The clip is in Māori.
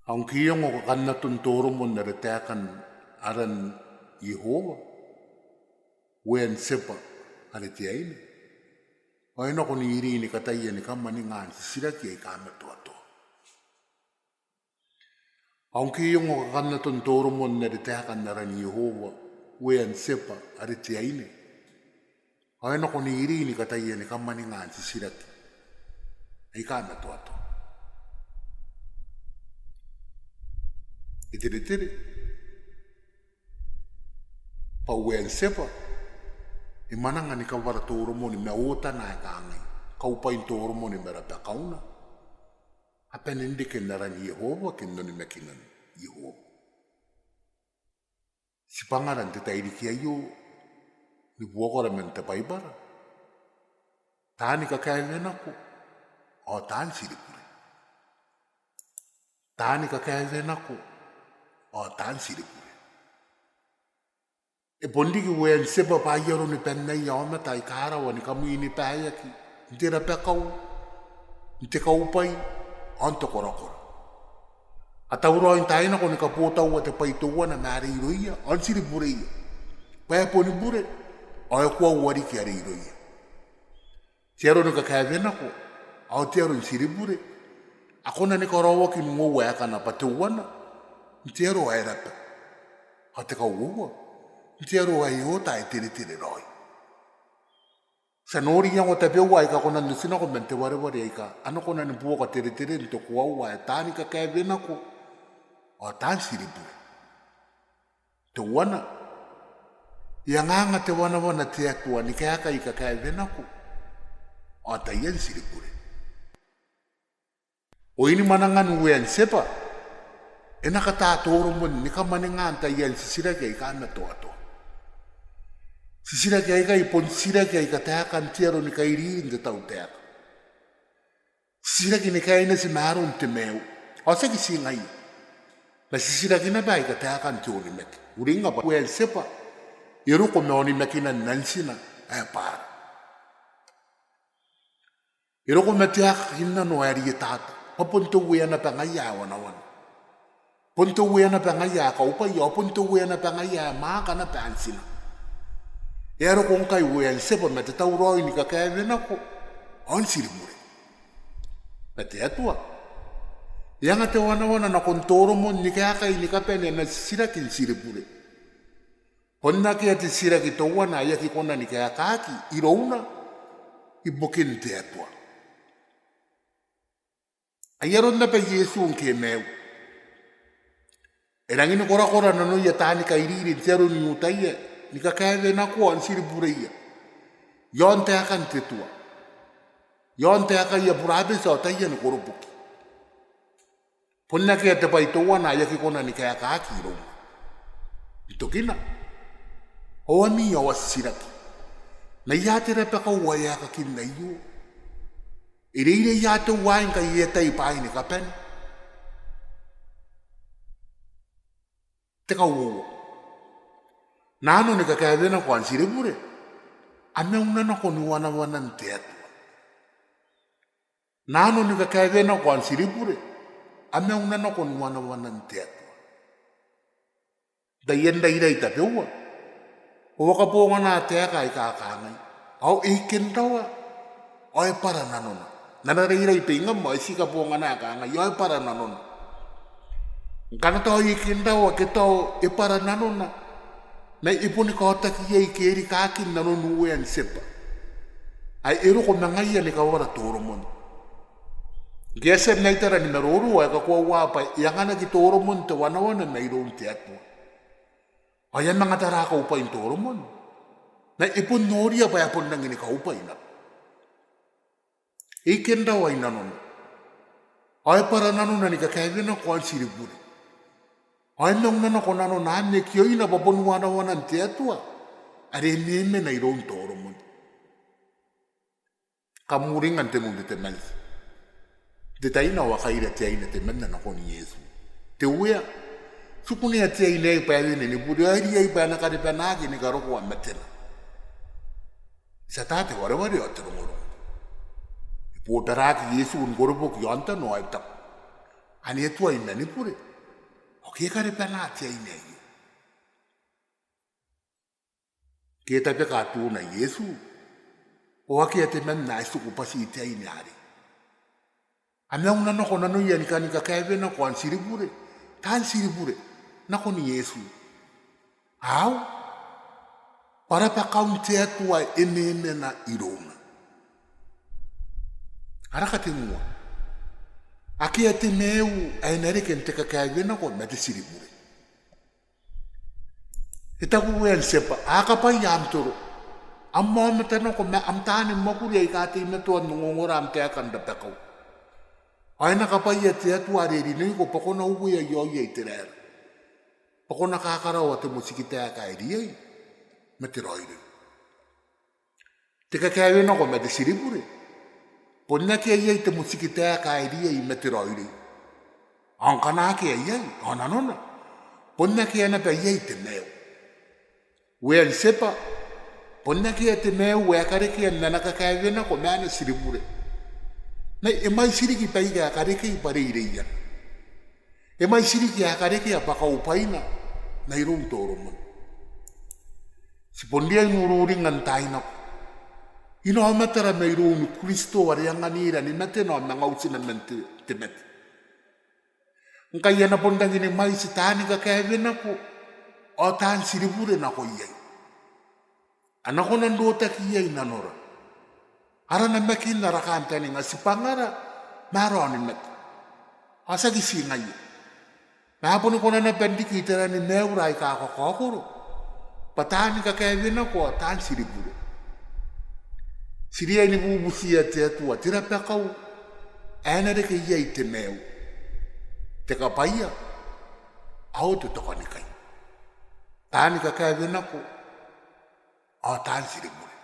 Aunque yung o kanna tunturo mo na retakan aran Yehova, wen sepa aretiaini. O ino ko ni iri ni kataya ni kamani ngan sisiraki ay kame to. Aunque yung o kanna tunturo mo na retakan aran Yehova, wen sepa aretiaini. O ino ko ni iri ni kataya ni kamani ngan sisiraki ay kame to. Itiri pa wen sepa imana ngani ka wara toro mo ni meota na kangai kau pa in toro mo ni mera pa kauna apa nindi ke naran Yehova ke no ni mekinan Yehova si pangaran te tairi ki ayo ni buoko ra mente pai bara tani ka kai venako o tan siripure tani ka kai venako o tan siripure e bondi ki wen sepa pa yero ni penna yoma tai kara wani kamu ini pa yaki ndira pe kau nte kau pai anto korakora atauro in taina ko ni kapota wa te pai to wana mari roia an siri bureia pa poni bure o ko wari ki ari roia tiaro no ka kavena ko au tiaro in siri bure akona ni korowo ki ngo wa kana pa to wana tiaro era pa ate ka wo tiaro ai o tai tiri roi sa nori yang o te pe wai ka kona ni sina ko mente ware ai ka ano kona ni buo ka tiri to ko wa tani ka vena ko o tan siribu to wana yang anga te wana te aku ni ka i ka vena ko o ta yen siribu o ini manangan wen sepa ena ka ta toro mon ni ka manengan ta yen sisira ke ka na to sisira ke ai pon sira ke ai ka ta kan tiero ni ka iri de tau te sisira ke ni ka ina si maron te meu o se ki si ngai la sisira ke na bai ka ta kan to ni mek uringa ba wel sepa iru ko me oni mekina nansina e par iru ko me te hinna no ari tata pa ponto wena pa ngaya wana ponto wena pa ngaya ka upa yo ponto wena pa ngaya ma kana pa ansina ero kong kai wen sepa me te tau roi ni ka vena ko on siri mure me te atua yanga te wana na kontoro mo ni ka kai ni ka pene na sira kin siri mure honna ke ate sira ki to wana ya ki kona ni ka ki irona ibokin te atua ayero na pe Yesu ke meu erangini kora na no ya tani ka iriri zero ni utaiye ni ka vena ko an siri bureia yon te akan te tua yon te akan ya burabe sa taiya ni korobuki ponna ke te pai to wana ya ki kona ni ka ki ro itokina o ami o siraki na ya te repa ko wa ya ka kin na yo ire ya te wa in ka ye tai pai ni ka pen te ka wo nano ni ka vena ko an siri bure ame una ko ni wana nte atu nano ni ka vena ko an siri bure ame una ko ni wana nte atu da yenda ira ita pewa o ka po ngana te ka ngai au ikintawa o e para nano na ira ipe ngam si ka po ngana ka ngai o e para nano kana to ikintawa ke to e para nano na ipuni ka taki ye keri ka kin na no nuwe sepa ai eru ko nangai ni ka wara toro mon gese nei tera ni meroru ka ko wa pa yangana ki toro mon te wana na iro te atu ayan mga tara ka upa in toro mon na ipun noria pa yapon nang ni ka upa ina iken daw ay nanon ay para nanon na ni ka kevin ko an siriburi ai nong nana ko nano nane kio ina babon wana te atua are neme na iron toro mon kamuringan te mun te mel de taina wa kaira te ina te menna na ko ni Yesu te uya sukuni te ina pa ni buri ai pa na ka de pa na ki ni garo ko ametela satate wore otro moro po taraki Yesu un goro ki anta no ai tap Ani etua ina ni pure. O kia kare pena atia ina i. Kia tape kātū na Yesu. O aki ate men na isu kupasi itia ina ari. Amea una noko nanu ia nika kaewe na ko ansiri pure. Ta ansiri pure. Nako ni Yesu. Au? Para pa kaunte atua ene na irona. Araka te mua. Aki ate meu ai nereke nteka kaewe na ko mete siri pure. E taku uen sepa, aka pa i amtoro. Amma amatano ko me amtane makuri ai ka te imetua nungongora amtea kanda pekau. Aina ka pa i ate atua reri nei ko pakona ugu ia ioi ai te rera. Pakona kakarau ate musikitea ka eri ai. Me te roire. Te kakeawe na ko me te siripure. Ponna ke ai te musikitea ka eri ai me te roire. Ankana ke ai ai, ananona. Ponna ke ana pa ai te meo. Wea li sepa. Ponna ke te meo wea kareke ana kakeawe na ko me ana siripure. Nei e mai siriki pa iga kareke i pare ireia. E mai siriki a kareke a pakau paina na irung toro mo. Si pondia inururi ngantai na ko. Ino amatara me irung Kristo warianganira ni mete no na ngausina mente te mete. Nkai ana pondangi ni mai si tani ka kaewe na ko. O tan siripure na ko iai. Anako nandota ki iai nanora. Ara na meki na rakantani nga si pangara maro ni mete. Asa ki si ngai. Napo ni kona na pendiki itera ni neura i ka kokoro. Patani ka kaewe na ko tan siripure. Siria ni bubusia te atua tira pekau. Ena reke iai te meu. Te ka paia. Au te toka ni kai. Tani ka kaewe na ko. O tan siripure.